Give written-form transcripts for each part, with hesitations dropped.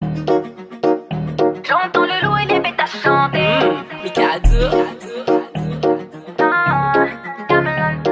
J'entends le loup et les bêtes à chanter.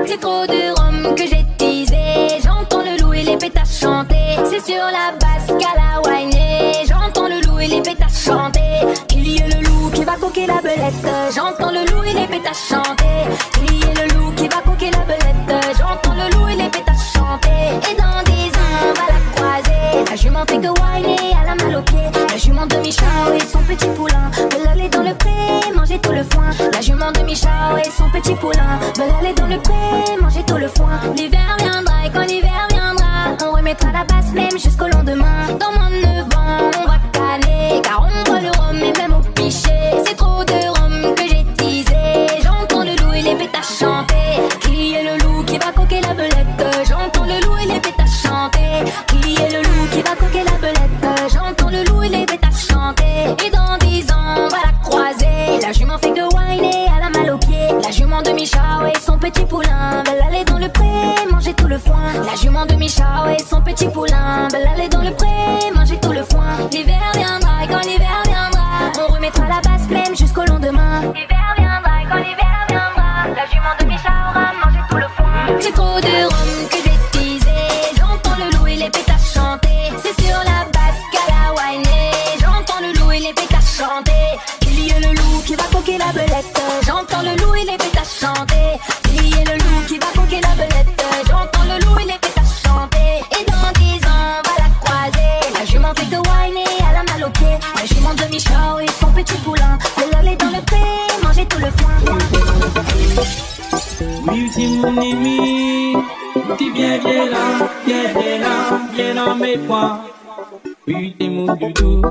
C'est trop de rhum que j'ai teasé. J'entends le loup et les bêtes à chanter. C'est sur la basse qu'à la whiner. J'entends le loup et les bêtes à chanter. Il y a le loup qui va coquer la belette. J'entends le loup et les bêtes à chanter. Il y a le loup qui va coquer la belette. J'entends le loup et les bêtes à chanter. Et dans 10 ans on va la croiser. La jument fait que whiner à la malle au pied. La jument de Michao et son petit poulain veulent aller dans le pré, manger tout le foin. La jument de Michao et son petit poulain veulent aller dans le pré, manger tout le foin. L'hiver viendra et quand l'hiver viendra, on remettra la basse même jusqu'au lendemain. Dans moins de 9 ans, on va caler, car on voit le rhum et même au pichet. C'est trop de rhum que j'ai teasé. J'entends le loup et les bêtes à chanter. Qui est le loup qui va coquer la belette? J'entends le loup et les bêtes à chanter. Qui est le loup qui va coquer la belette? J'entends le loup et les bêtes à chanter. Et dans 10 ans, on va la croiser. La jument fait que whiner à la malle au pied. La jument de Michao et son petit poulain veulent aller dans le pré, manger tout le foin. La jument de Michao et son petit poulain veulent aller dans le pré, manger tout le foin. L'hiver viendra et quand l'hiver viendra, on remettra la basse même jusqu'au lendemain. L'hiver viendra et quand l'hiver viendra, la jument de Michao aura mangé tout le foin. C'est trop de rhum que j'ai teasé. J'entends le loup et les bêtes à chanter. C'est sur la basse qu'à la whiner. J'entends le loup et les bêtes à chanter. Il y a le loup qui va coquer la belette. J'entends le loup et les bêtes à chanter. Il y a le loup qui va coquer la belette. J'entends le loup et les bêtes à chanter. Et dans 10 ans, on va la croiser. La jument fait que whiner à la malle au pied. La jument de Michao et son petit poulain veulent aller dans le pré, manger tout le foin. Oui, si mon ami, tu viens là, viens dans mes bras. Oui, t'es mon doudou,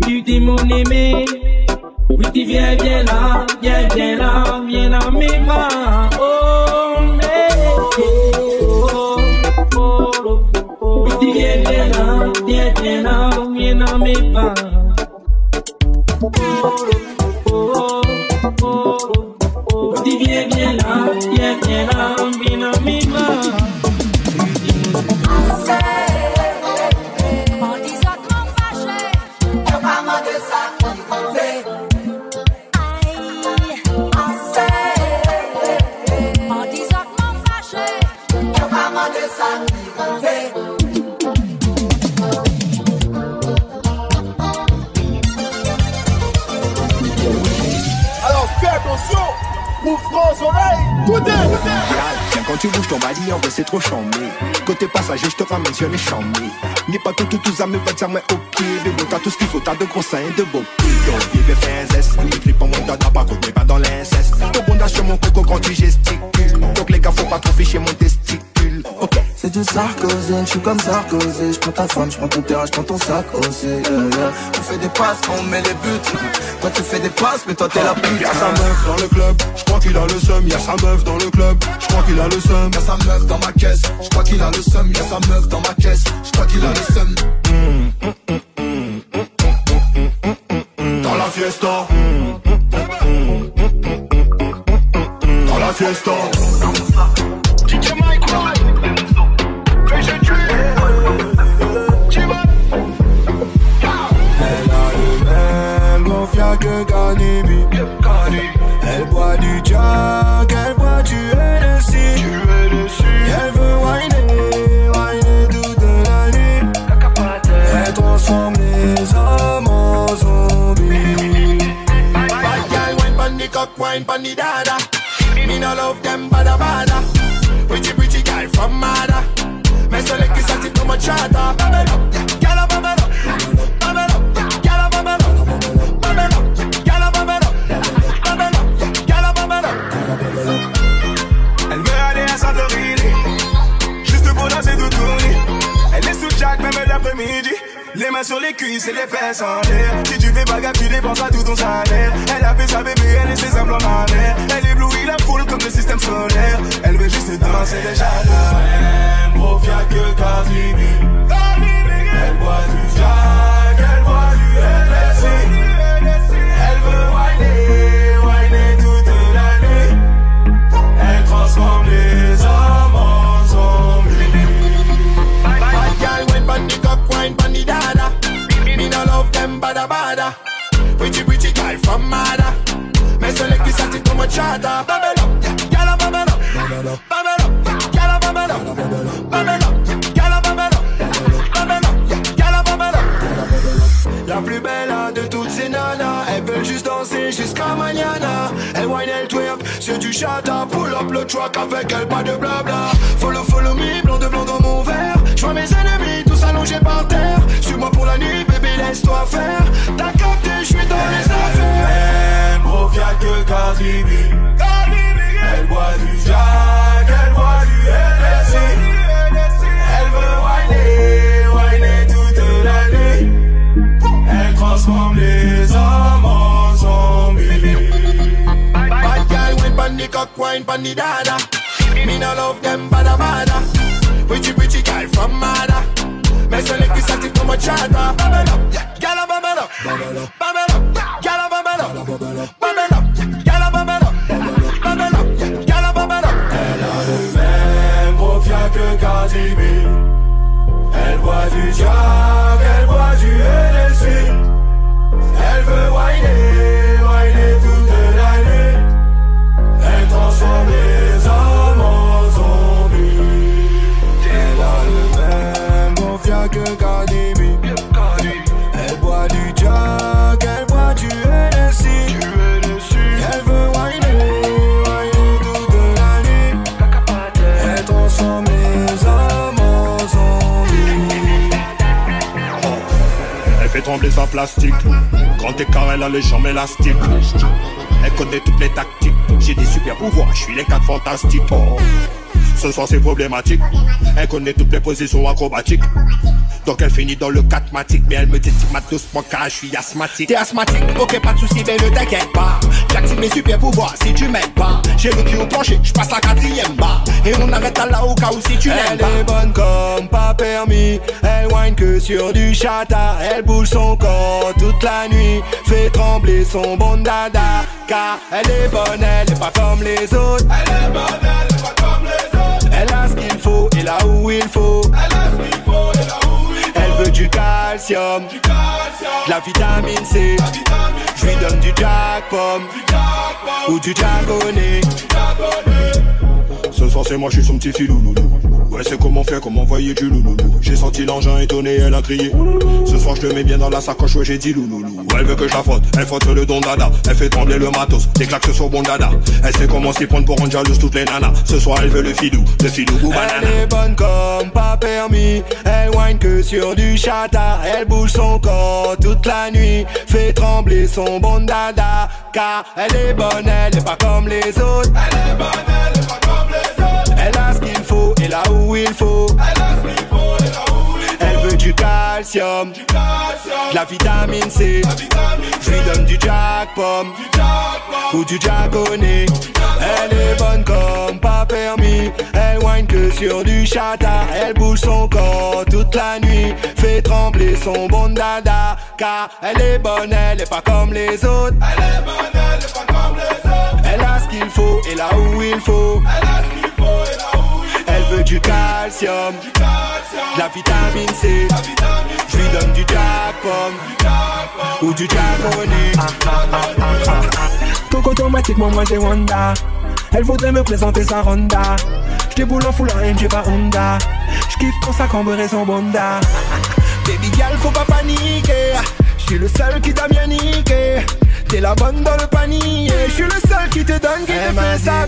oui, t'es mon aimé. Oui, tu viens là, viens dans mes bras. Oh, mais, oh, oh, oh, oh. Oui, tu viens là, viens dans mes bras. Oh, oh, oh, oh, oh. Tu viens là, viens dans mes bras. En disant que m'en fâché, y'a pas mal de ça qui fait. En disant que m'en fâché, y'a pas mal de ça qui fait. Alors fais attention, mouvement aux oreilles, écoutez. Tiens, quand tu bouges ton body, en vrai c'est trop chambé. Côté passager, je te ramène sur les chambés. N'es pas tout ça me va main au pied. Bébé, t'as tout ce qu'il faut, t'as de gros seins et de beaux pieds. Donc, bébé, fais un zeste. Ne clip en mon dada, par contre, mais pas dans l'inceste. Ton bondage sur mon coco quand tu gesticules. Donc, les gars, faut pas trop ficher mon testicule. Ok. C'est du Sarkozy, je suis comme Sarkozy. Je prends ta femme, je prends ton terrain, je prends ton sac aussi. On fait des passes, on met les buts. Toi tu fais des passes, mais toi t'es la pute. Y'a sa meuf dans le club, je crois qu'il a le seum. Y'a sa meuf dans le club, je crois qu'il a le seum. Y'a sa meuf dans ma caisse, je crois qu'il a le seum. Y'a sa meuf dans ma caisse, je crois qu'il a le seum. Dans la fiesta, dans la fiesta. Que Ganibi. Elle boit du Jack, elle boit du NSI. Elle veut whiner toute la nuit. Elle transforme les hommes en zombies. Bad girl, wine pon the cock, wine pon the dada. Me no love them bada bada. Pretty girl from Mada. Me select is active no much chata. Bubble up, girl a bubble up. Bubble up, girl a bubble up. Elle veut aller à Santorini, juste pour danser tout tourner. Elle est sous Jack même l'après-midi. Les mains sur les cuisses et les fesses en l'air. Si tu fais pas gaffe, tu dépenseras tout ton salaire. Elle a fait sa bébé, elle est ses implants ma mère. Elle éblouit la foule comme le système solaire. Elle veut juste danser les jardins. Elle profia que Cardi B. Elle boit du Jack, elle boit du LSI. Elle veut whiner toute la nuit. Elle transforme les hommes en zombies. Bad girl, wine pon the cock, wine pon the dada. Pretty girl from Mada. Me select this active from a charter. Bubble up, gyal bubble up, bubble up, gyal bubble up, bubble up, gyal bubble up, bubble up, gyal bubble up. La plus belle de toutes ces nanas, elles veulent juste danser jusqu'à mañana. Elle whine, elle twerk, c'est du chata. Pull up le truck avec elle, pas de blabla. Follow me, blanc de blanc dans mon verre. J'vois mes ennemis tous allongés par terre. Suis-moi pour la nuit, bébé, laisse-toi faire. T'as capté, j'suis dans les affaires. Gros fiat que Cardibi. Elle boit du Jack, elle boit du LSI. Elle veut whiner toute la nuit. Elle transforme les hommes en zombies. Bad girl when bunny cock wine bunny dada. Me no love them bada bada. Pretty girl from Mada. Me select this active from a charter. Bubble up, gyal bubble up, bubble up, gyal bubble up, bubble up, gyal bubble up, bubble up, gyal bubble up. Elle a le même gros fiat que Cardi B. Elle boit du Jack, elle boit du LSI. Elle veut whiner toute la nuit. Elle transforme les hommes en zombies. Elle a le même gros fiat que Cardi B. Elle boit du Jack, elle boit du LSI. Elle veut whiner toute la nuit. Elle transforme les hommes en zombies. Elle fait trembler sa plastique. Grand écart, elle a les jambes élastiques. Elle connaît toutes les tactiques. J'ai des super pouvoirs, je suis les 4 fantastiques. Oh. Ce soir c'est problématique. Elle connaît toutes les positions acrobatiques. Donc elle finit dans le catmatique. Mais elle me dit doucement car je suis asthmatique. T'es asthmatique, ok pas de soucis, mais ne t'inquiète pas. J'active mes super pouvoirs si tu m'aides pas. J'ai le pied au plancher, je passe la 4e barre. Et on arrête à là au cas où si tu n'aimes pas. Elle est bonne comme pas permis. Elle whine que sur du chata. Elle bouge son corps toute la nuit. Fait trembler son bon dada. Car elle est bonne, elle est pas comme les autres. Elle est bonne, elle est pas comme les autres. Elle a ce qu'il faut et là où il faut. Elle a ce qu'il faut et là où il faut. Elle veut du calcium, de la vitamine C. Je lui donne du Jack Pomme ou du Jagoné. Ce soir c'est moi, je suis son petit filou loulou. Ouais c'est comment faire, comment envoyer du louloulou. J'ai senti l'engin étonné, elle a crié. Ce soir je le mets bien dans la sacoche, ouais j'ai dit louloulou. Ouais, elle veut que je la frotte, elle frotte le don dada. Elle fait trembler le matos, des claques sur bon dada. Elle sait comment s'y prendre pour rendre jalouse toutes les nanas. Ce soir elle veut le filou ou banana. Elle est bonne comme pas permis. Elle whine que sur du chata. Elle bouge son corps toute la nuit. Fait trembler son bon dada. Car elle est bonne, elle est pas comme les autres. Elle est bonne, elle est pas comme les autres. Elle a ce qu'il faut et là où il faut. Elle a ce qu'il faut et là où il faut. Elle veut du calcium, de la vitamine C. Je lui donne du Jack Pomme ou du Jagoné. Elle est bonne comme pas permis. Elle whine que sur du chata. Elle bouge son corps toute la nuit. Fait trembler son bon dada. Car elle est bonne, elle est pas comme les autres. Elle est bonne, elle est pas comme les autres. Elle a ce qu'il faut et là où il faut. Elle a ce qu'il faut et là où il faut. Elle veut du calcium, de la vitamine C. Je lui donne du Jack Pomme ou du Jagoné. Tout automatiquement moi j'ai Wanda. Elle voudrait me présenter sa Ronda. J'déboule en full en j'ai pas Honda. J'kiffe quand ça camberait son bonda. Baby girl faut pas paniquer. J'suis le seul qui t'a bien niqué. T'es la bonne dans le panier. J'suis le seul qui te donne, qui te fait ça.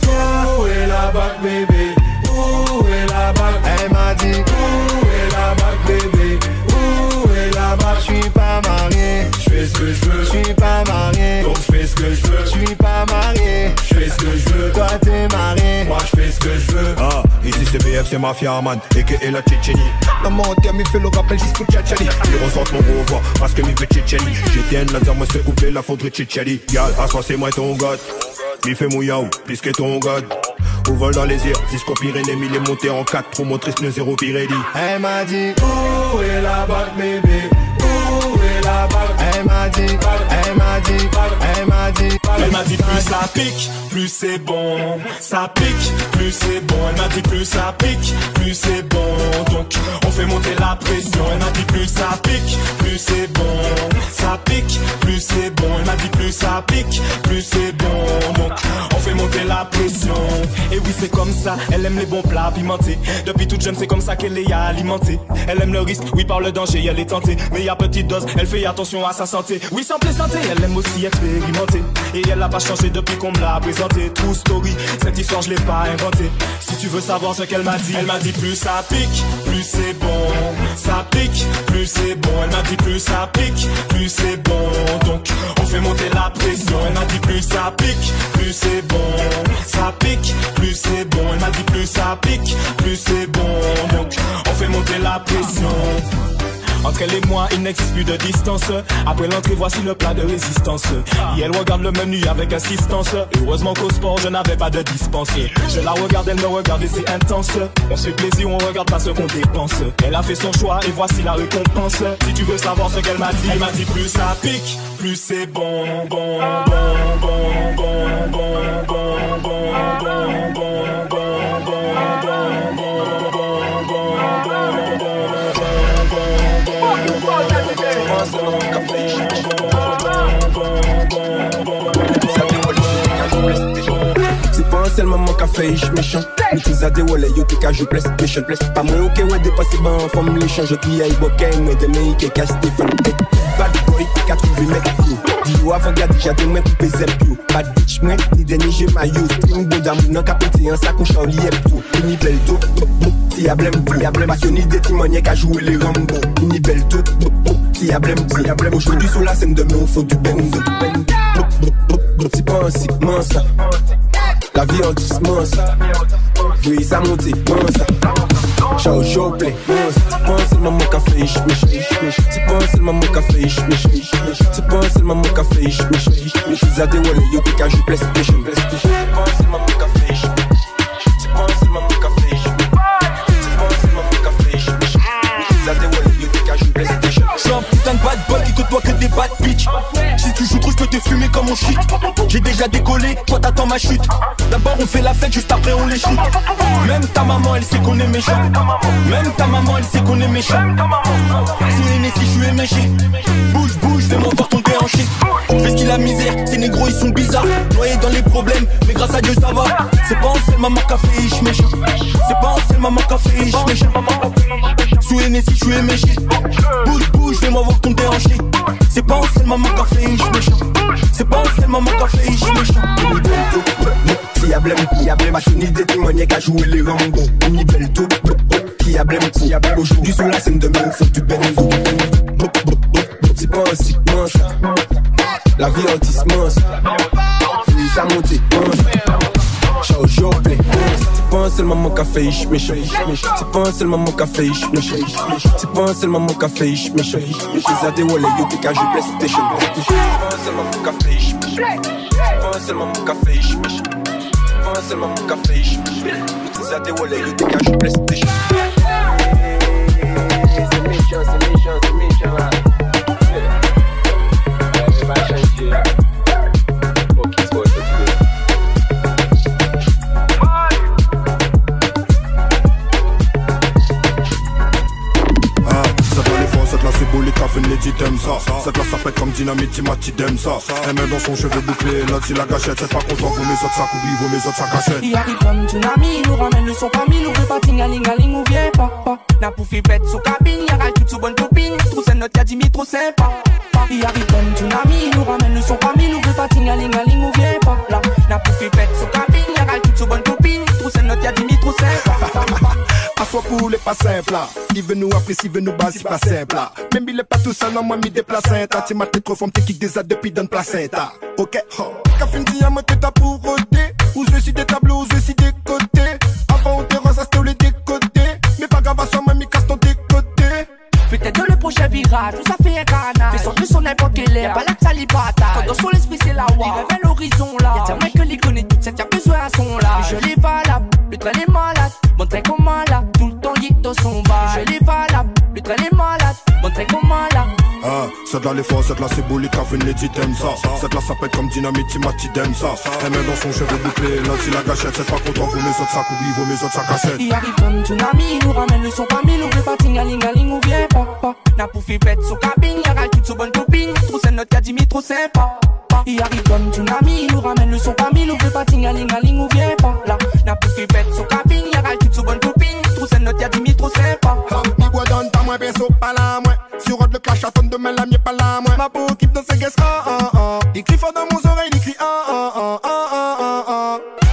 Où est la bague bébé? Où est la bague? Elle m'a dit où est la bague bébé? Où est la bague? J'suis pas marié. J'fais ce que j'veux. J'suis pas marié. Donc j'fais ce que j'veux. J'suis pas marié. J'fais ce que j'veux. Toi t'es marié. Moi j'fais ce que j'veux. Ah, ici c'est BF, c'est Mafia Man, et la Tchétchénie. Maman t'aime, il fait le rappel jusqu'au tchatchali. Il ressent mon gros voix, parce que m'y fait Tchétchénie. J'étais un laser, moi c'est coupé, la faudrait Tchétchénie. Gal, à soi c'est moi ton god. M'y fait mouiaou, plus que ton god. Au vol dans les airs, Cisco Pyrénées, mille est monté en 4, promotrice pneu 0 Pirelli. Elle m'a dit où est la bague bébé? Où est la bague? Elle m'a dit, elle m'a dit, elle m'a dit. Elle m'a dit plus ça pique, plus c'est bon. Ça pique, plus c'est bon. Elle m'a dit plus ça pique, plus c'est bon. Donc on fait monter la pression. Elle m'a dit plus ça pique, plus c'est bon. Ça pique, plus plus c'est bon. Elle m'a dit plus ça pique, plus c'est bon. Donc on fait monter la pression. Et oui c'est comme ça, elle aime les bons plats pimentés. Depuis toute jeune c'est comme ça qu'elle est alimentée. Elle aime le risque, oui par le danger elle est tentée. Mais à petite dose, elle fait attention à sa santé. Oui sans plaisanter, elle aime aussi expérimenter. Et elle n'a pas changé depuis qu'on me l'a présenté. True story, cette histoire je l'ai pas inventée. Si tu veux savoir ce qu'elle m'a dit, elle m'a dit plus ça pique, plus c'est bon. Ça pique, plus c'est bon. Elle m'a dit plus ça pique, plus c'est bon. Donc on fait monter la pression. Elle m'a dit plus ça pique, plus c'est bon. Ça pique, plus c'est bon. Elle m'a dit plus ça pique, plus c'est bon. Donc on fait monter la pression. Entre elle et moi, il n'existe plus de distance. Après l'entrée, voici le plat de résistance. Et elle regarde le menu avec insistance. Heureusement qu'au sport, je n'avais pas de dispense. Je la regarde, elle me regarde et c'est intense. On se fait plaisir, on regarde pas ce qu'on dépense. Elle a fait son choix et voici la récompense. Si tu veux savoir ce qu'elle m'a dit, elle m'a dit plus ça pique, plus c'est bon, bon, bon, bon, bon, bon, bon, bon, bon, bon. C'est pas seulement mon café, je méchant. Mais tous à des wallets, yo, t'es qu'à jouer PlayStation. Pas moi, ok, ouais, dépasser, ben, en forme, les changes, qui aille, bokeh, mais des mecs, qui casse Stéphane. Bad boy, 4 mec, dis-yo, avant, gars, déjà, des mecs, coupé zep, yo. Bad bitch, moi, ni dernier, j'ai maillot. String, bon d'amour, non, capoté, un sac, on chant, lié, tout. Une belle tout, si y'a blême, passionné des timoniers, qu'à jouer les Rambo. Une belle tout, si y'a blême, aujourd'hui, sur la scène de me, faut du bendo. C'est pas un si, ça. La vie en doucement, ça. Oui, ça monte, ça. Ciao, ciao, play, c'est pas seulement mon café, c'est pas seulement mon café, c'est pas seulement mon café, mais je suis à des wallets, yo, t'es qu'à jouer PlayStation. C'est pas seulement mon café, c'est pas seulement mon café, c'est pas seulement mon café, mais je suis à des wallets, yo, t'es qu'à jouer PlayStation. J'suis un putain de bad boy qui côtoie que des bad bitch. Si tu joues trop, j'peux te fumer comme on shit. J'ai déjà décollé, toi t'attends ma chute. D'abord on fait la fête, juste après on les shoot. Même ta maman elle sait qu'on est méchant. Même ta maman elle sait qu'on est méchant. Sous les nez si j'suis éméché. Bouge, bouge, fais-moi voir ton déhanché. Fais ce qu'il a misère, ces négros ils sont bizarres. Noyés dans les problèmes, mais grâce à Dieu ça va. C'est pas en seul maman café, ich méchant. C'est pas en seul maman café, ich méchant. Sous les nez si j'suis éméché. Bouge, bouge, fais-moi voir ton déhanché. C'est pas en seul maman café, ich méchant. C'est pas en seul maman café, ich méchant. Si y'a blême, machine des témoignages qu'à jouer les Rambo. Une belle tout, qui a blême, aujourd'hui sur la scène de main, faut du bendo. C'est pas un si, ça. La vie en tissement, ça. Oui, ça monte, ciao, ciao, play. C'est pas seulement mon café, je méchant. C'est pas seulement mon café, je méchant. C'est pas seulement mon café, je méchant. Je suis à des wallets, yo, t'es qu'à jouer PlayStation. C'est pas seulement mon café, je méchant. C'est pas seulement mon café, je méchant. C'est pas seulement mon café, je méchant. Je suis à des wallets, yo, t'es qu'à jouer PlayStation. C'est méchant, là. Va changer. Ok, c'est bon, c'est beau, les cafés, les dit t'aimes ça. Cette là ça pète comme dynamite, Timati t'aime ça. Elle met dans son cheveu bouclé, l'autre si la gâchette. C'est pas content, vaut mes autres ça coublie, vaut mes autres ça cachette. Il arrive comme tsunami, nous ramène le son parmi, nous veut pas tingalingaling, ou viens pas. N'a pour fait bête sous cabine, y'a râle toute sous bonne copine. Trop c'est notre y'a Dimi, trop sympa. Il arrive comme tsunami, nous ramène le son parmi, nous veut pas tingalingaling, ou viens pas. Là, n'a pour fait bête sous cabine, y'a râle toute sous bonne copine. Trop c'est notre y'a Dimi, trop sympa. Assois pour les pas simples là. Il veut nous apprécier, veut nous baser, pas simple là. Même il est pas tout seul, non, moi, mi des placentas. T'es ma tête trop forme, t'es kick des aides depuis dans le placenta. Ok, café dit à moi que t'as pour roder. Ou je suis des tableaux, ou je suis des côtés. Avant, on te rase à se les décoder. Mais pas grave, assois, moi, mi casse ton décoté. Peut-être le prochain virage, où ça fait un canard. Fais sortir son n'importe quelle air, pas là que ça l'y bataille. Quand dans son esprit c'est la wa, il rêve à l'horizon là. Y'a des mecs que les connaît toutes, c'est y'a besoin à son là. Je l'ai valable, le train est malade. Mon train comment là, tout le temps il dans son bas. Je l'ai valable, le train est malade. Mon train comment là. Ah, cette là les forts, cette là c'est beau, les cafés, les dit t'aimes ça. Cette là ça pète comme dynamite, Timati t'aime ça. Elle met dans son cheveu bouclé, l'autre si la gâchette. C'est pas content, vaut mes autres ça coublie, vaut mes autres ça cachette. Il arrive comme tsunami, nous ramène le son parmi, nous veut pas tingalingaling ou viens pas. N'a pour fait bête sous cabine, y'a râle toute sous bonne copine. Trop c'est note y'a 10 000 trop sympa. Il arrive comme tsunami, il nous ramène le son parmi, nous fait pas ting-a-ling-a-ling, ou viens pas là. N'a plus fait bête sur cabine, y'a râle toute sous bonne copine. Trop cette note y'a 10 000 trop sympa. Ni bois donne pas moins, bien sauf pas la moins. Sur Rod le clash à tonne demain, la mienne pas la moins. Ma peau équipe dans ses guests, il crie fort dans mon oreille, il crie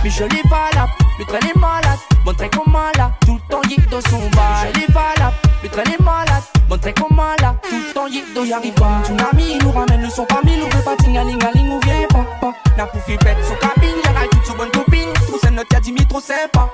Mais je l'ai valable, le train est malade. Mon train comment là, tout le temps y'a dans son bail. Je l'ai valable, le train est malade. Mon train comment là, tout le temps y'a dans son bail. Il arrive comme tsunami, il nous ramène le son parmi, nous fait pas ting-a-ling-a-ling, ou viens pas. N'a plus fait bête sur cabine, y'a râle toute sous bonne copine. Trop cette note y'a 10 000 trop sympa.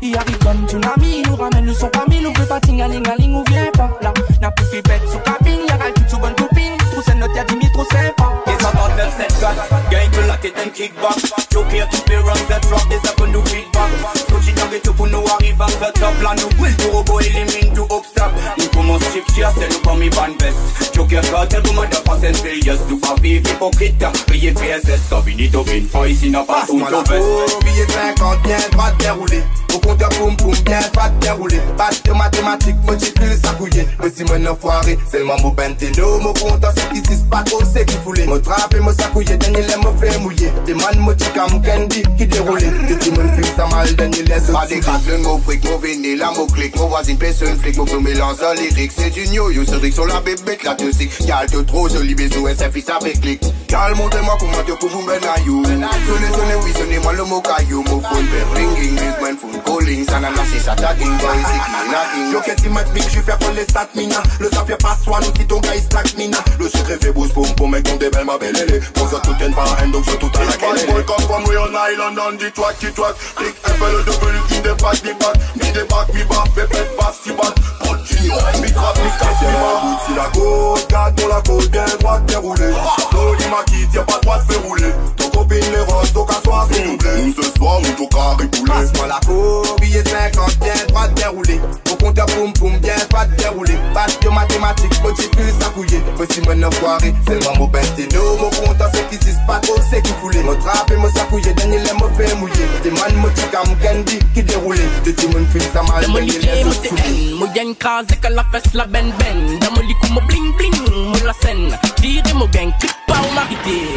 Il arrive comme tsunami, il nous ramène le son parmi, nous fait pas ting-a-ling-a-ling, ou viens pas là. N'a plus fait bête sur cabine, y'a râle toute sous bonne copine. Trop cette note y'a 10 000 trop sympa. It's about the set gun, going to lock it and kick back. Choke here to be wrong, the drop is up on the feedback. Touchy dans les pour nous arrive à the top. Là nous will to robot élimine tout obstacle. Nous commence chip cheer, c'est nous comme Ivan Best. Joker cartel, vous me de face and failures. Nous pas vivre hypocrite, payé PSS. Cavinito vin, pas ici n'a pas tout au veste. Billet 50, bien droit déroulé. Au compteur boum boum, bien pas déroulé. Pas de mathématiques, multiplie ça couillé. Mais si mon enfoiré, c'est le mambo benteno. Mon compteur c'est qui s'y pas trop, c'est qui foulé. Mon trappe et mon sakouillé, Daniel me fait mouiller. Des man motikam candy qui déroulé. Des mon film ça mal, Daniel laisse. Pas des grattes, le mot fric, mon véné, la mot clic. Mon voisine pèse un flic, mon feu mélange en lyrique. C'est du yo-yo, ce ric sur la bébête, la toxique. Y'a le trop joli bisou, SFI ça fait clic. Calme, montrez-moi comment tu peux vous mettre à you. Sonnez, oui, sonnez-moi le mot caillou. Mon phone fait ringing, mon phone calling. Ça n'a lâché, ça tagging, boy, c'est qui knocking. Yo, qu'est-ce qui m'a dit que je fais pour les stats, mina. Le ça fait pas soin, nous si ton gars il stack, mina. Le secret fait boost, pour mec, on débelle ma belle, elle est. Pour ça, tout est pas un, donc c'est tout à la quelle. Boy, come from Real Island, on dit toi qui toi. Click FL, W, qui dépasse, mi débarque, mi bas, fait pète, basse, si bat. Continue, mi trappe, mi casse, mi ma. Si la côte, garde dans la côte, bien droite, déroulée. Loli ma quitte, y'a pas droit de faire rouler. Ton copine les roses, ton cassoir, c'est doublé. Nous ce soir, on ton carré poulet. Passe-moi la côte, billet 50, bien droite, déroulé. Au compteur boum boum, bien pas déroulé. Pas de mathématiques, multiplie ça couillé. Petit mon enfoiré, c'est le mambo benteno. Mon compteur c'est qui s'y pas trop, c'est qui foulé. Mon trappe et mon sakouillé, Daniel me fait mouiller. Des man motikam candy qui déroulé. Des timon film ça mal, Daniel laisse souffler. Moi y'a une crase que la fesse la ben ben. Dans mon lit comme bling bling, moi la scène. Tirez mon gang, clip pas au marité.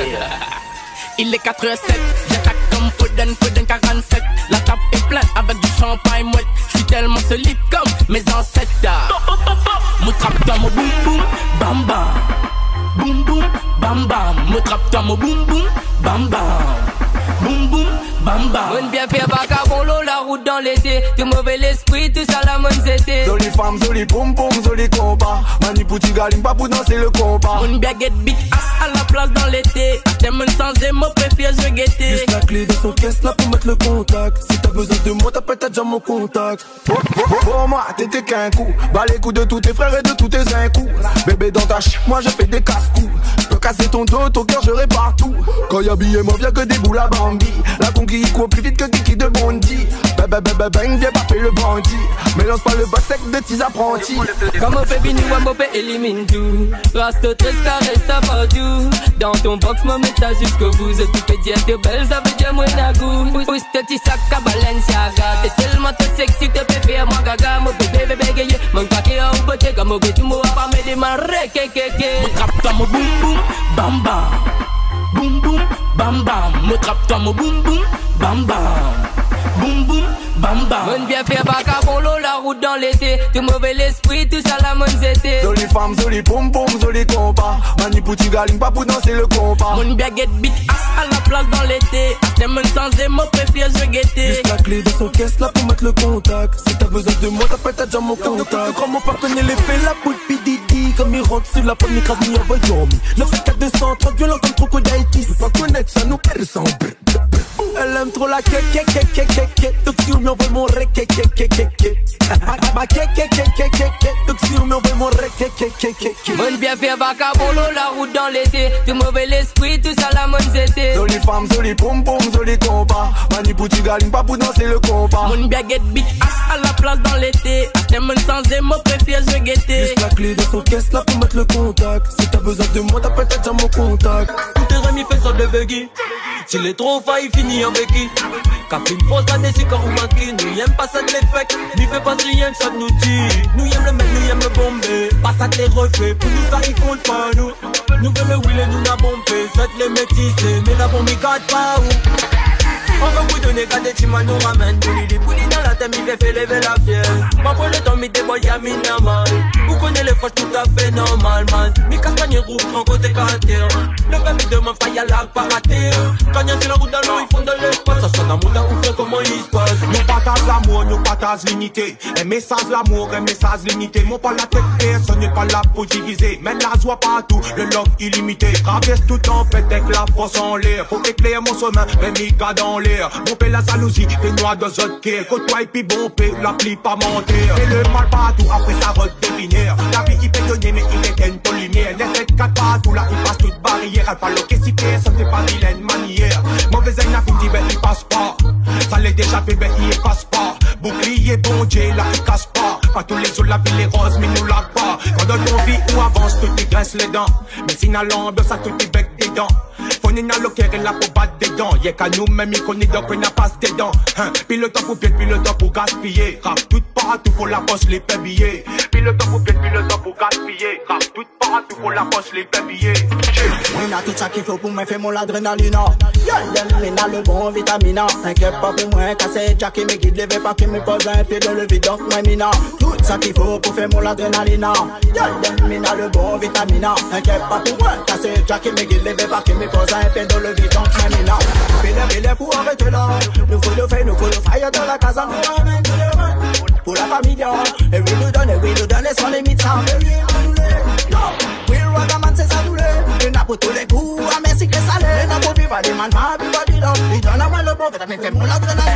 Il est 4h07, j'attaque comme Foden 47. La table est pleine avec du champagne mouette. J'suis tellement solide comme mes ancêtres. Me trappe dans mon boum boum, bam bam. Boum boum, bam bam. Me trappe dans mon boum boum, bam bam. Boum boum, bam bam. Bonne bien fait vagabond, la route dans l'été. Tout mauvais l'esprit, tout ça la monne c'était. Jolie femme, jolie poum poum, jolie compas. Mani pouti galine, pas pour danser le compas. Bonne bien get big ass à la place dans l'été. T'aimes sans émo, préfère je guetter. Juste la clé de son caisse là pour mettre le contact. Si t'as besoin de moi, t'appelles déjà mon contact. Pour moi, t'étais qu'un coup. Bas les coups de tous tes frères et de tous tes coups. Bébé dans ta chic, moi je fais des casse-coups. Peux casser ton dos, ton cœur je répare tout. Quand y'a billet, moi viens que des boules à Bambi. La conquille court plus vite que Kiki de Bondi. Bang, viens pas faire le bandit. Mélange pas le bas sec de tes apprentis. Comme un baby, nous on élimine tout. Reste très reste partout. Dans ton box, moi mets ça jusqu'au bout. Je te dire t'es belle, ça veut dire moi n'a goût. Pousse tes sacs à Balenciaga. T'es tellement sexy, te fais faire moi gaga. Mon bébé bégaye, mon caquet en beauté. Comme au bétu, moi pas me démarrer. Me trappe toi mon boum boum, bam bam. Boum boum, bam bam. Me trappe toi mon boum boum, bam bam. Boum boum, bam bam. Mon bien fait vagabond, la route dans l'été. Tout mauvais l'esprit, tout ça la monne c'était. Jolie femme, jolie poum poum, jolie compas. Mani pouti galine, pas pour danser le compas. Mon bien get big ass à la place dans l'été. T'aimes sans émo, préfère je guetter. Juste la clé de son caisse là pour mettre le contact. Si t'as besoin de moi, t'appelles déjà mon contact. Comme mon père connaît les faits, la boule pididi. Comme il rentre sur la pomme, il crase, il envoie yomi. Le fait 430, violent comme crocodile qui se pas connaître, ça nous perd sans. Elle aime trop la kek. Donc si on lui envoie mon rek kek. Ma kek. Donc si on lui envoie mon rek kek. Bonne bien fait vagabond, la route dans l'été. Tout mauvais l'esprit, tout ça la monne c'était. Jolie femme, jolie poum poum, jolie compas. Mani pouti galine, pas pour danser le compas. Mon bien get big ass à la place dans l'été. T'aimes sans émo, préfère je guetter. Juste la clé de son caisse là pour mettre le contact. Si t'as besoin de moi, t'appelles déjà mon contact. Tout est remis fait sur de buggy. S'il est trop failli, finit en béquille. Qu'a fait une fausse année, c'est quand on manquille. Nous y'aime pas ça de l'effet, n'y fait pas rien que ça nous dit. Nous y'aime le mec, nous y'aime le bombé. Pas ça de les refait, pour nous ça il compte pas nous. Nous veut le wheel et nous n'a bombé. Faites les métissés, mais la bombe il garde pas où. On veut vous donner qu'à des timans nous ramène. Les poulies dans la thème, il fait lever la fière. Ma pour le temps, mi déboy, y'a mi normal. Vous connaissez les froches tout à fait normal, man. Mi castagne rouge, en côté caractère. Le permis de ma faille à la parater. Quand y'a sur la route dans l'eau, ils font de l'espace. Ça sonne à mon là, ou fait comment il se passe. Nous partage l'amour, nous partage l'unité. Un message l'amour, un message limité. Mon pas la tête, personne n'est pas là pour diviser. Mène la joie partout, le love illimité. Traverse tout en fait avec la force en l'air. Faut éclairer mon chemin, mais mi gars dans l'air. Bon paix la jalousie, les noix de autres qui côtoie et puis bon paix, la plie pas mentir. Et le mal partout, après ça redéfinir. La vie il peut donner mais il éteint ton lumière. Les 7-4 partout là, il passe toute barrière. Elle parle au cité, ça fait pas vilaine manière. Mauvais aïe n'a fini, ben il passe pas. Ça l'est déjà fait, ben il efface pas. Bouclier bon Dieu, là il casse pas. Pas tous les jours la ville est rose, mais nous lag pas. Quand on vit ou avance, tout il grince les dents. Mais si n'a l'ambiance, ça tout il bec des dents. Faut n'y n'a loquer et là pour battre des dents. Y'a qu'à nous même, il connaît donc on n'a pas des dents. Puis le temps pour pied, puis le temps pour gaspiller. Rap tout partout, faut la poste, les paix billets. Puis le temps pour pied, puis le temps pour gaspiller. Rap tout partout, faut la poste, les paix billets. On a tout ça qu'il faut pour me faire mon adrénaline. Y'en le bon vitamine. T'inquiète pas pour moi, casser Jack et me guide, lever pas qui me pose un pied dans le vide, donc moi mina. Tout ça qu'il faut pour faire mon adrénaline. Y'en le bon vitamine. T'inquiète pas pour moi, casser Jack et me guide, lever pas qui me pose un pied dans le vide, donc moi mina. Bélé pour arrêter là. Nous faut le faire, nous faut le fire dans la casa. Pour la famille, et oui nous donne sans limite ça. Will Ragaman c'est ça nous l'est. Il n'a pas tous les coups, à merci que ça l'est. Il n'a pas vivre des man, pas vivre des dents. Il donne à moi le bon, mais fait mon adrénaline.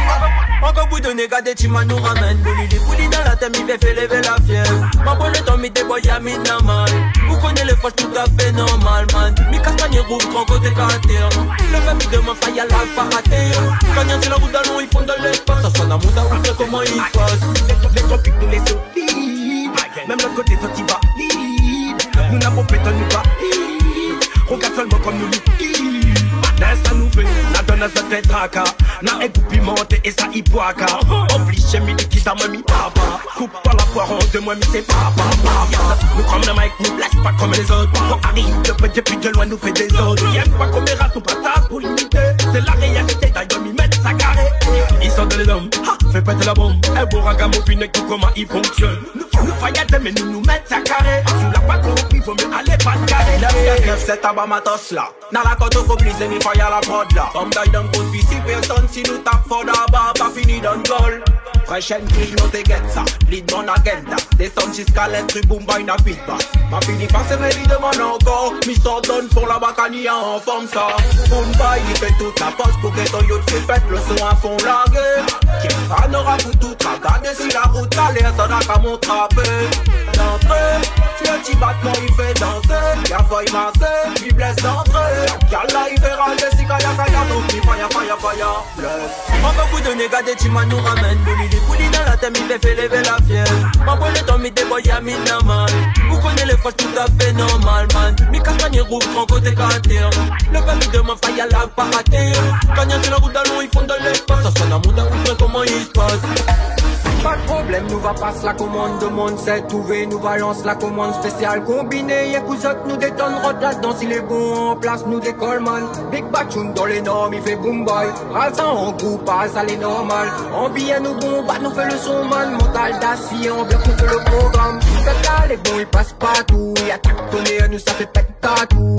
Encore vous donner qu'à des timans nous ramène. Les poulies dans la thème, il fait lever la fière. Ma pour le temps, mi déboy, y'a mi normal. Vous connaissez les froches tout à fait normal, man. Mi castagne rouge, grand côté caractère. Le permis de ma faille à la parater. Quand y'a sur la route dans l'eau, ils font de l'espace. Ça sonne à mon où fait comment il se passe. Les tropiques nous les solides. Même l'autre côté, ça t'y va. Nous n'avons pas pété, nous va. Regarde seulement comme nous nous. Ça nous fait, la donne à sa tête traka. N'a un coup pimenté et ça y poaka. Oblige midi qui t'a mis papa. Coupe pas la poire en deux mois, mais c'est papa. Nous comme le mic, nous laisse pas comme les autres. On arrive de petit puis de loin, nous fait des autres. Y'aime pas comme les races, nous patate pour limiter. C'est la réalité, d'ailleurs, ils mettent sa carré. Ils sont de l'homme, fais péter la bombe. Un beau ragam au final, comment il fonctionne. Nous faillons, mais nous mettent sa carré. Si on l'a pas compris, faut mieux aller pas de carré. 9-7 à Bamatos là. Dans la côte au complice, il faut y aller la prod là. Comme d'ailleurs, dans le code, si personne, si nous tape fort d'abord, pas fini dans le goal. Fresh and clean, no te get ça. Lead mon agenda. Descend jusqu'à l'esprit, boom, by na beat bass. Ma fini pas, c'est mes vies demande encore. Mi sort donne pour la bacania en forme ça. Boom, by, il fait toute la poste pour que ton yacht fait pète le son à fond largué. Tiens, aura pour tout regarder si la route a l'air, ça n'a qu'à m'attraper. D'entrée, si un petit battement il fait danser. Y'a faille masser, il blesse d'entrée. Y'a là, il verra le si kaya kaya, donc il fire. On va vous donner qu'à des timans nous ramène. Les poulies dans la thème, il fait lever la fière. Ma pour le temps, mi déboy, y'a mi normal. Vous connaissez les froches tout à fait normal, man. Mi castagne rouge, grand côté caractère. Le permis de ma faille à la parater. Quand y'a sur la route dans l'eau, ils font de l'espace. Ça sonne à mon où fait comment il se passe. Pas de problème, nous va passer la commande de monde, c'est trouvé, nous balance la commande spéciale combinée, y'a cousotte, nous détonne, rote là-dedans, s'il est bon en place, nous décolle man. Big Bachoun dans les normes, il fait boom boy, rasant en groupe, pas ça les normal. En billet nous bombarde, nous fait le son man, mental d'acier, en bloc, nous fait le programme. Fait là, les bons, ils passent partout, y'a tactonné, nous ça fait pète tatou.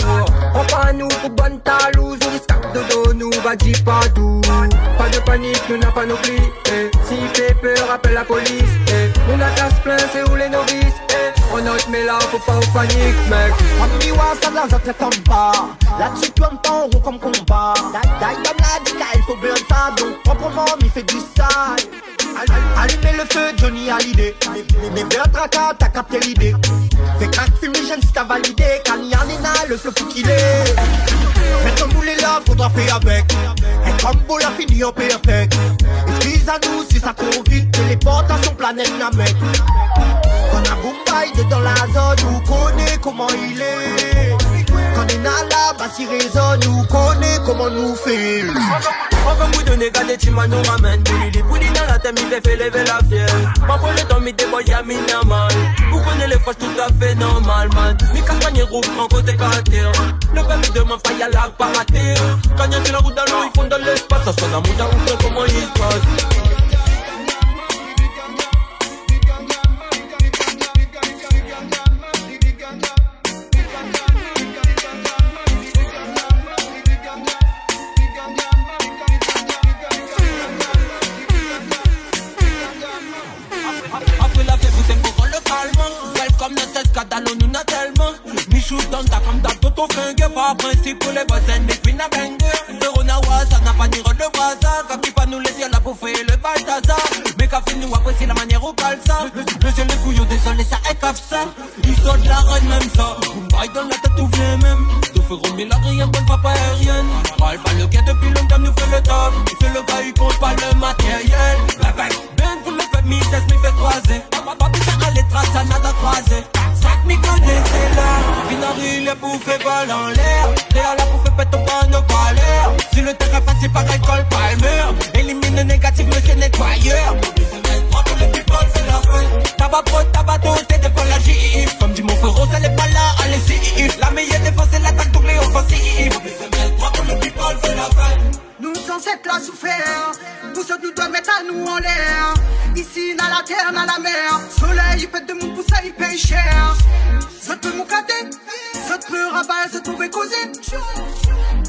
Prends pas nous pour bonne talouse, on risque de dos, nous va dire pas doux. Pas de panique, nous n'a pas nos plis, s'il fait peur, appelle la police, on a casse plein, c'est où les novices, on note mais là faut pas au panique mec. On dit ouais ça de la zone tombe pas. Là-dessus tu entends roux comme combat. D'ailleurs comme la dit il faut bien ça. Donc proprement il fait du sale. Allumez le feu Johnny a l'idée. Les verres tracas t'as capté l'idée. Fais crack fumigène si t'as validé. Kanyarnina le flow faut qu'il est. Mettre ton boulet là faudra faire avec. Un combo la fini au perfect. Excuse à nous si ça court vite. Téléportation planète Namek. Quand on a Boombai dans la zone, on connaît comment il est. Quand on est là, bah si raisonne, nous connaît comment nous fait. On veut vous donner qu'à des timans nous ramène. Les poulies dans la tête, il fait lever la fière. Pas pour le temps, il déboie, y'a mis normal. Vous connaissez les fois tout à fait normal, man. Mi campagne rouge, prend côté caractère. Le peuple de mon frère, y'a la paraté. Quand y'a sur la route dans l'eau, ils font dans l'espace. Ça sonne à mon temps, on sait comment il se passe. Allons nous n'a tellement Michou dans ta comme ta toto fringue. Par principe pour les voisins mais puis n'a banger. Le Ronawa ça n'a pas ni rôle de voisin. Quand qui pas nous les yeux là pour faire le Balthazar. Mais qu'a fait nous apprécier la manière où calme ça. Le ciel les couillons désolé ça est caf ça. Ils sortent la reine même ça. Vous baille dans la tête tout vient même. Te feront mille rien bonne papa aérienne. Parle pas le quai depuis longtemps nous fait le top. C'est le gars il compte pas le matériel. La bague ben pour le fait mi test mi fait croiser. Pas besoin à les traces ça n'a pas croisé. Sac mi connaissez là. Finari les bouffées volent en l'air. Réa la bouffe pète au panneau pas l'air. Si le terrain passé par alcool pas le mur. Élimine le négatif monsieur nettoyeur. Pour les people c'est la fête. Tabac pro, tabac t'es des la JIF. Comme dit mon frérot ça n'est pas là, allez CIF. La meilleure défense c'est l'attaque doublée offensive. Pour les people c'est la fête. Nous ancêtres l'ont souffert. Tout ce nous doit mettre à nous en l'air. Ici, dans la terre, dans la mer. Soleil, il pète de mon pouce, il paye cher. Ça peut mon cadet. Ça te me rabat, ça pouvait causer.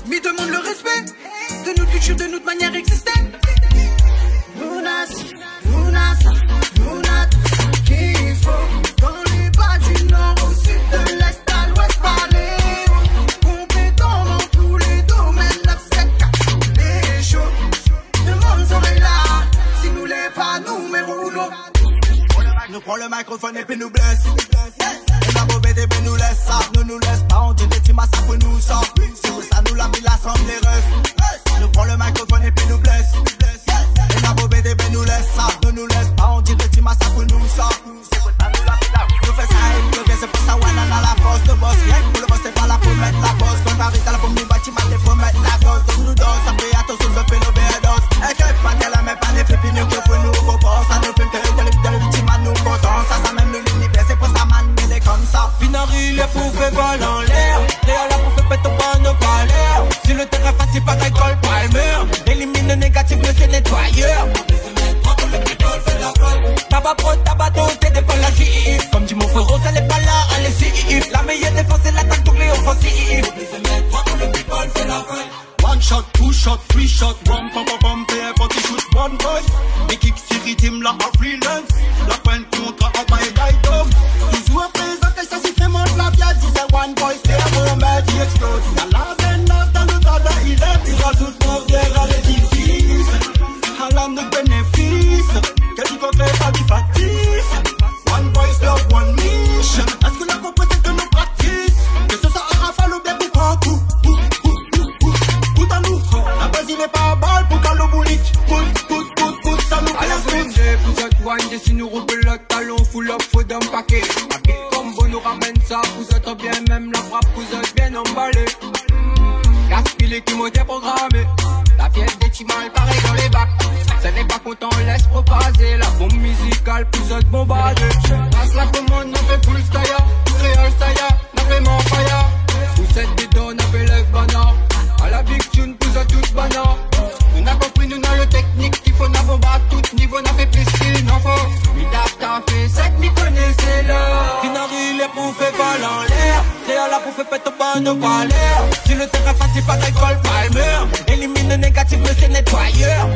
Mais demande le respect de notre culture, de notre manière d'exister. Nous n'a tout ce qu'il faut. Dans les bas du nord au sud, de l'est à l'ouest, parler. Compétents dans tous les domaines, les chauds. Demande serait là. Si nous l'est pas, nous, mais roulons. Nous prend le microphone et puis nous blesse. Et la mauvaise et puis nous laisse ça. Nous laisse pas, on dit des petits massacres pour nous ça. Si vous ça nous l'a mis l'assemblée reste. Nous prend le microphone et puis nous blesse. Et la mauvaise et puis nous laisse ça. Nous laisse pas, on dit des petits massacres pour nous ça. Nous fait ça et nous c'est pour ça ouais on a la force de boss. Rien pour le boss c'est pas là pour mettre la bosse. Quand t'arrives à la pomme nous bâtiment il faut mettre la gosse. Tout nous donne, ça fait attention de faire l'obédose. Et que pas qu'elle a même pas les flipines que pour nous repose. Ça nous filme que les victimes à nous contents. Ça même nous l'univers c'est pour ça man il est comme ça. Finari les poufs volent en l'air. Réa la bouffe pète au panneau pas l'air. Si le terrain facile par alcool pas le mur. Élimine le négatif monsieur nettoyeur. Tabac pro, tabac t'es des la JIF. Comme dit mon frérot ça n'est pas là, allez CIF. La meilleure défense c'est l'attaque doublée offensive. One shot, two shot, three shot, one pam pam pam, pay for the shoot, one voice. Les kicks s'irritent là en freelance. La fin de contrat en bas et d'aïdom. Toujours représenté ça si fait monte la viade. Si c'est one voice, c'est un moment qui explose. Y'a la menace dans le tas il est. Il rajoute mon verre à l'édifice. À l'âme de bénéfice. Quel niveau créé pas du factice. One voice, love, one mission. Est-ce que la compose c'est que nous practice? Que ce soit un rafale ou bien pour un coup. La base il est pas à balle pour qu'à l'eau boulite. Ça nous à la fin j'ai vous êtes wine, des si nous roule le talon full up, faut d'un paquet. La big combo nous ramène ça, vous êtes bien même la frappe, vous êtes bien emballé. Gaspillé qui m'a déprogrammé. La fièvre des timals pareil dans les bacs. Ça n'est pas content, laisse propager. La bombe musicale, vous êtes bombardé. Passe la commande, on fait full style. Réal style, on fait mon fire. Vous êtes des dons, on fait lève banard. À la big tune, vous êtes tous banards. Nous n'a compris, nous n'a le technique qu'il faut, n'a bombe à tout niveau, n'a fait plus qu'il n'en faut. Mi t'as fait sec, mi connaissez là. Finari les bouffées volent en l'air. Réa la bouffe pète au panneau pas l'air. Si le terrain facile par alcool pas le mur. Élimine le négatif monsieur nettoyeur.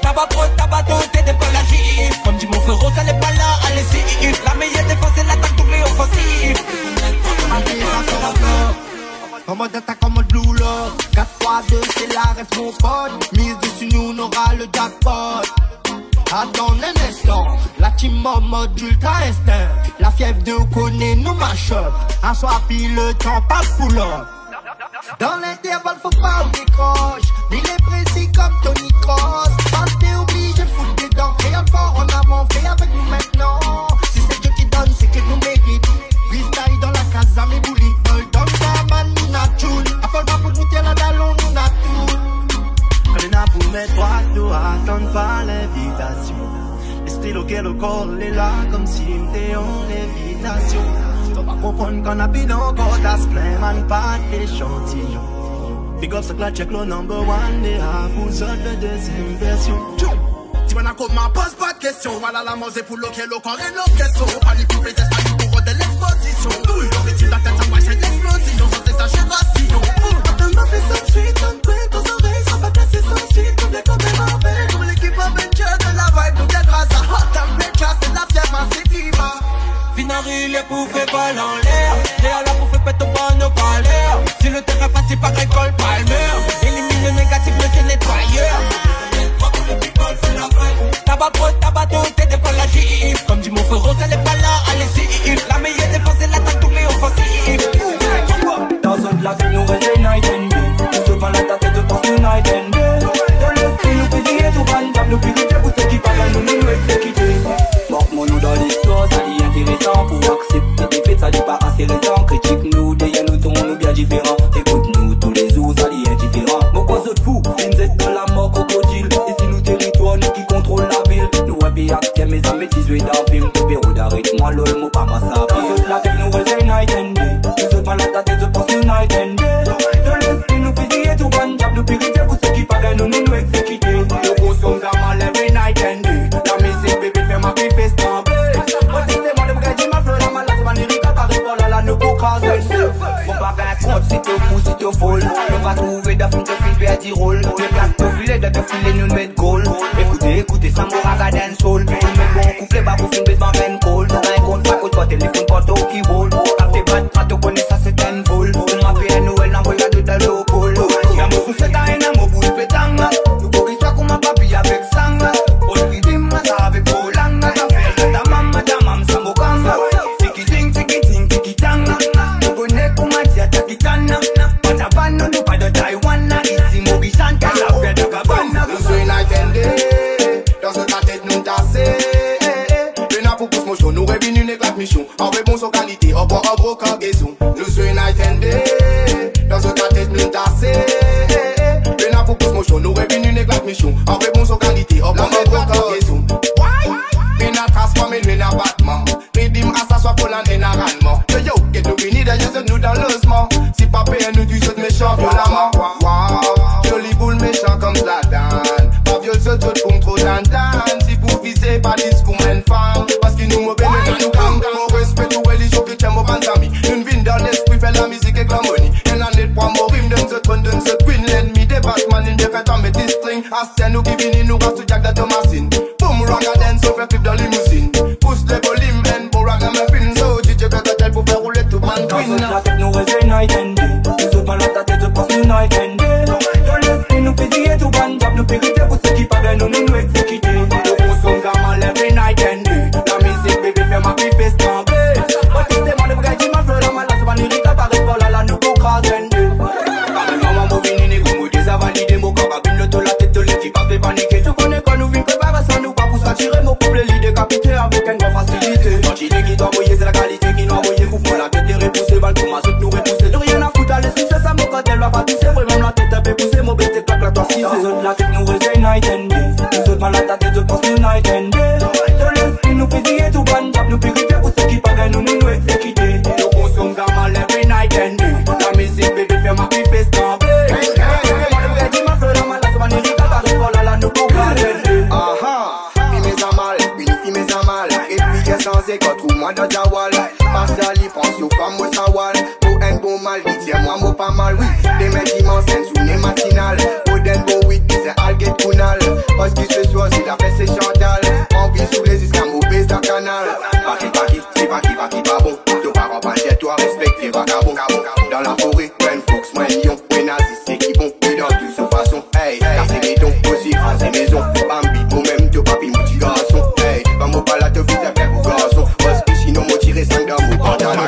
Tabac pro, tabac t'es des la JIF. Comme dit mon frérot ça n'est pas là, allez CIF. La meilleure défense c'est l'attaque doublée offensive. En mode attaque, en mode blue lock 4, 3, 2, c'est la ref mon pote. Mise dessus nous, on aura le jackpot. Attends un instant, la team en mode ultra instinct. La fièvre de connaît nous mash up. Un soir pile le temps, pas pull up. Dans l'intervalle faut pas on décroche. Il est précis comme Tony Cross. Pas t'es obligé de foutre des dents. Rien de fort en avant, fais avec nous maintenant. Si c'est Dieu qui donne, c'est qu'il nous mérite. Freestyle dans la casa, mes bouliques volent dans le et le corps est là comme si m'était en lévitation. T'as pas comprendre qu'on a pile encore t'as se plaint, man, pas d'échantillon. Big up ce que la check le number one, et à vous autres de deuxième version. Tu m'en as comme ma pose pas de question. Voilà la mose pour l'eau, le corps et l'orchestre. Pas les plus pas les pour de l'exposition. Tout le monde est la tête, ça va c'est l'explosion, sans exagération. Elle m'a fait ça de suite, un peu dans les oreilles, ça va casser sans suite. Comme les copains m'appellent, comme l'équipe Avenger de la vibe. Donc elle grâce à hot temperature, c'est la fièvre massive. Finari, les poufs pas en l'air. Et à la pouffe pète au bas nos palais. Si le terrain passé par école Palmer, élimine le négatif, monsieur nettoyeur. Tabac pro, tabac t'es des pas la GIF. Comme dit mon frérot, elle est pas là, allez-y. La meilleure défense, c'est l'attaque doublée offensive. Dans un lac, nous restons night and day. Nous se prend la tête de pense night and day. Dans l'esprit, nous payons tout ban, table, nous payons pour ceux qui parlent, nous exécuter. Porte-moi-nous dans l'histoire, ça dit intéressant. Pour accepter des faits, ça dit pas assez récent. Critique-nous, derrière nous, tournons bien différents. Écoute-nous tous les jours, ça dit indifférent. Mon quoi autres fous, ils êtes dans la mort crocodile. Et si nous territoire, nous qui contrôle la ville. Nous happy acteurs, mes amis, 18 dans le film. Pérou d'arrête-moi, lol, moi pas ma sape. Dans toute la vie, nous restons night and day. Nous se prend la tête de pense night and day. Dans l'esprit, nous payons tout ban, table, nous payons pour ceux qui parlent, nous exécuter. Nous consommons à mal every night and day. La musique, baby, fait ma vie festin. Moi, c'est moi, le bras, ma fleur, la malade, ma lyrique, à Paris, pour la nous pour craser. Mon bagage compte, si t'es fou, si t'es folle. Ne pas trouver d'affaires, de film, puis à 10 rôles. Les plaques, de filet, de filet, nous mettre goal. Écoutez, ça m'aura gardé un soul. Nous mettons bon couple, bah, pour film, bête, ma veine cold. Un compte, pas côté, téléphone, porto, qui roule. Capté, bat, trato, connaît, ça, c'est un vol. Pour ma paix, Noël, n'envoie de la locale. Y'a mon sous, c'est un amour, boule, pétang. Nous courir, soit comme un papi avec sang. Au rythme, ça avec volant. Ça fait ta maman, ça m'okanga. Tiki-ting, tiki-ting, tiki-tang. Nous connaît pour ma tia, tiki-tana. Pas de Havana, nous pas de Taïwan. Ici, Maurice, t'as la fête de Gabana. Nous sommes night and day. Dans ce tête, nous tassé. Le n'a pour pouce mon show, nous revenus une éclate mission. En réponse aux qualités, en gros cargaison. Nous sommes night and day. Dans ce tête, nous tassé. Le n'a pour pouce mon show, nous revenus une éclate mission. En réponse aux qualités, en gros cargaison. Une transformé, une abattement. Ridim à sa soit pour l'antenne à rendement. Yo, get to venir d'ailleurs, nous dans l'osement. Si pas payé, nous tu sautes méchant violemment. Wow, joli boule méchant comme Zlatan. Pas viol saute pour me trop d'antan. Si pour viser, pas discours, même femme. Parce que nous mauvais, nous comme mon respect, tout religion que t'aimes au ban d'amis. Une vine dans l'esprit, fait la musique et l'harmonie. Elle en est pour mourir, donne ce trône, donne ce queen. L'ennemi des Batman, une défaite en met des strings. Astien, nous qui vinent, nous reste Jack de Thomasine. Boom, rock and dance, on fait clip dans limousine. Pousse les volumes, and pour rock and me fin. So, DJ Begatel pour faire rouler tout man queen. Dans la tête, nous restons night and day. Nous se prend la tête de pense night and day. Dans l'esprit, nous payons tout ban, table, nous payons pour ceux qui parlent, nous exécuter. Nous consommons à mal every night and day. La musique, baby, fait ma vie festin. Moi, c'est moi, le bras, ma fleur, la malade, ma lyrique, à Paris, pour la nous pour craser. Maman, mon vini, nous ça valide, mon carabine, le dos, la tête de l'équipe, a fait paniquer. Tu connais quand nous vîmes, préparer ça, nous pas pour s'attirer. Mon couple, l'idée capitée avec une grande facilité. L'idée qui doit envoyer, c'est la qualité qui doit envoyer. Coup pour la tête et repousser, balle pour ma soute, nous repousser. De rien à foutre, allez, si c'est ça, mon quand elle va pas toucher. Vraiment la tête, elle peut pousser, mon bête, claque, la toi, si c'est la tête, nous restons night and day. Nous sommes dans la tête, je pense night and day. Dans l'esprit, nous payons tout ban, table, nous payons pour ceux qui parlent, nous exécuter. Nous consommons à mal every night and day. La musique, bébé, fait ma vie festin. Censé quand trouve-moi dans Jawal. Marshall, il pense aux femmes au Sawal. Pour un bon mal, dit tiens-moi, moi pas mal, oui. Des mecs qui m'enseignent sous les matinales. Pour d'un bon oui, c'est Alget Kunal. Parce que ce soir, c'est la fête, c'est Chantal. On vit sous les esclaves, au base d'un canal. Paki, c'est Paki, pas bon. Ton parent pas chez toi, respecte les vagabonds. Dans la forêt, Ben Fox, moi lion. Les nazis, c'est qui bon, et dans toute sa façon. Hey, casser les dons, aussi, raser maison. Bambi, moi-même, ton papi, mon petit garçon. Hey, vamos pas la te faire. Parce que sinon moi tirer 5 dans mon pantalon.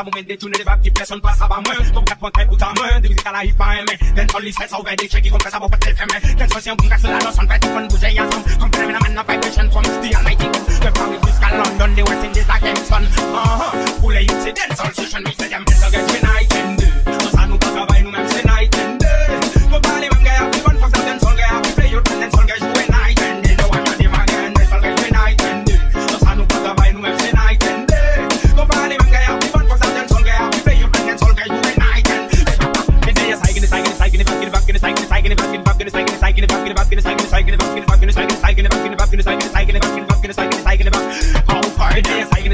ça vous met des tunes, des vagues qui personne passe à bas moins. Comme 4 points très pour ta main, des musiques à la hip pas aimé. D'un ton l'issue, ça ouvert des chèques qui comprennent ça pour pas te faire. Qu'elle soit si un bon casse la noce, on fait tout fun bouger ensemble. Comme Kevin Man, no vibration from the Almighty God. The Paris jusqu'à London, the West Indies like Kingston. Pour les youths, c'est dancehall session, we say them mental get united. Nous ça nous pas travail, nous même c'est night and day. Nous pas les mêmes gars, puis bonne fois que ça dancehall gars, puis play your dancehall gars, jouer night and day. No one can them again, dancehall gars, jouer night and day. Nous ça nous pas travail, nous même c'est night and day. Nous pas les mêmes gars, puis bonne fois que ça dancehall gars, puis play your dancehall gars, jouer night and day. And they are psyching, how far they are psyching,